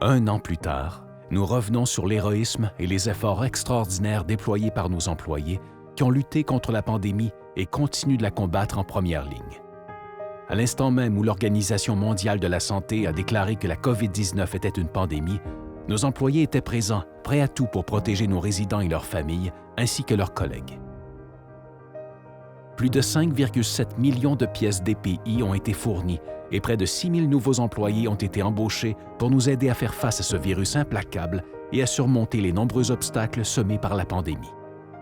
Un an plus tard, nous revenons sur l'héroïsme et les efforts extraordinaires déployés par nos employés qui ont lutté contre la pandémie et continuent de la combattre en première ligne. À l'instant même où l'Organisation mondiale de la santé a déclaré que la COVID-19 était une pandémie, nos employés étaient présents, prêts à tout pour protéger nos résidents et leurs familles, ainsi que leurs collègues. Plus de 5,7 millions de pièces DPI ont été fournies et près de 6 000 nouveaux employés ont été embauchés pour nous aider à faire face à ce virus implacable et à surmonter les nombreux obstacles semés par la pandémie.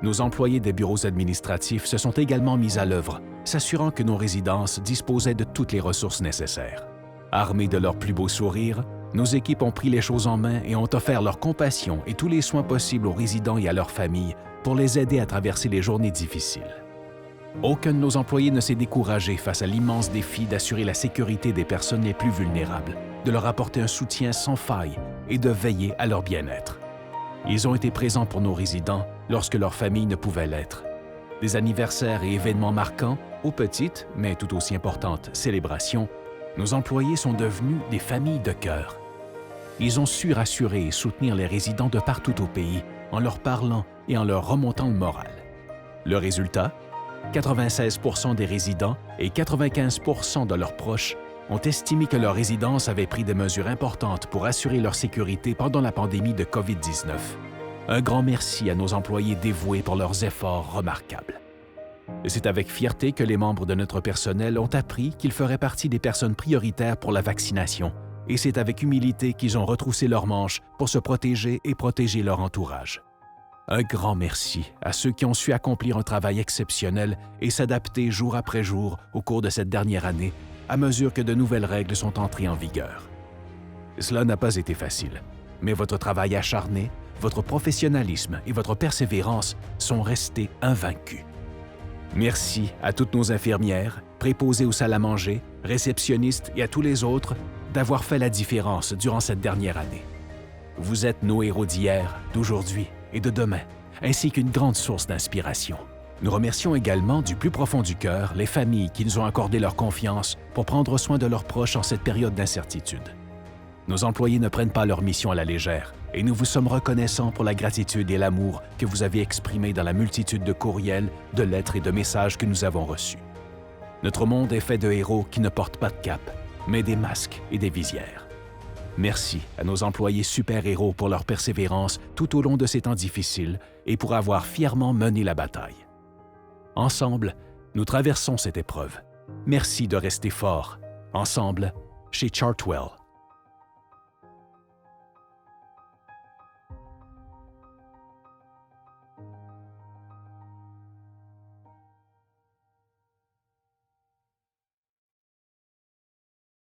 Nos employés des bureaux administratifs se sont également mis à l'œuvre, s'assurant que nos résidences disposaient de toutes les ressources nécessaires. Armés de leurs plus beaux sourires, nos équipes ont pris les choses en main et ont offert leur compassion et tous les soins possibles aux résidents et à leurs familles pour les aider à traverser les journées difficiles. Aucun de nos employés ne s'est découragé face à l'immense défi d'assurer la sécurité des personnes les plus vulnérables, de leur apporter un soutien sans faille et de veiller à leur bien-être. Ils ont été présents pour nos résidents lorsque leurs familles ne pouvaient l'être. Des anniversaires et événements marquants, aux petites, mais tout aussi importantes, célébrations, nos employés sont devenus des familles de cœur. Ils ont su rassurer et soutenir les résidents de partout au pays en leur parlant et en leur remontant le moral. Le résultat? 96% des résidents et 95% de leurs proches ont estimé que leur résidence avait pris des mesures importantes pour assurer leur sécurité pendant la pandémie de COVID-19. Un grand merci à nos employés dévoués pour leurs efforts remarquables. C'est avec fierté que les membres de notre personnel ont appris qu'ils feraient partie des personnes prioritaires pour la vaccination, et c'est avec humilité qu'ils ont retroussé leurs manches pour se protéger et protéger leur entourage. Un grand merci à ceux qui ont su accomplir un travail exceptionnel et s'adapter jour après jour au cours de cette dernière année à mesure que de nouvelles règles sont entrées en vigueur. Cela n'a pas été facile, mais votre travail acharné, votre professionnalisme et votre persévérance sont restés invaincus. Merci à toutes nos infirmières, préposées aux salles à manger, réceptionnistes et à tous les autres d'avoir fait la différence durant cette dernière année. Vous êtes nos héros d'hier, d'aujourd'hui et de demain, ainsi qu'une grande source d'inspiration. Nous remercions également du plus profond du cœur les familles qui nous ont accordé leur confiance pour prendre soin de leurs proches en cette période d'incertitude. Nos employés ne prennent pas leur mission à la légère et nous vous sommes reconnaissants pour la gratitude et l'amour que vous avez exprimés dans la multitude de courriels, de lettres et de messages que nous avons reçus. Notre monde est fait de héros qui ne portent pas de cap, mais des masques et des visières. Merci à nos employés super-héros pour leur persévérance tout au long de ces temps difficiles et pour avoir fièrement mené la bataille. Ensemble, nous traversons cette épreuve. Merci de rester forts. Ensemble, chez Chartwell.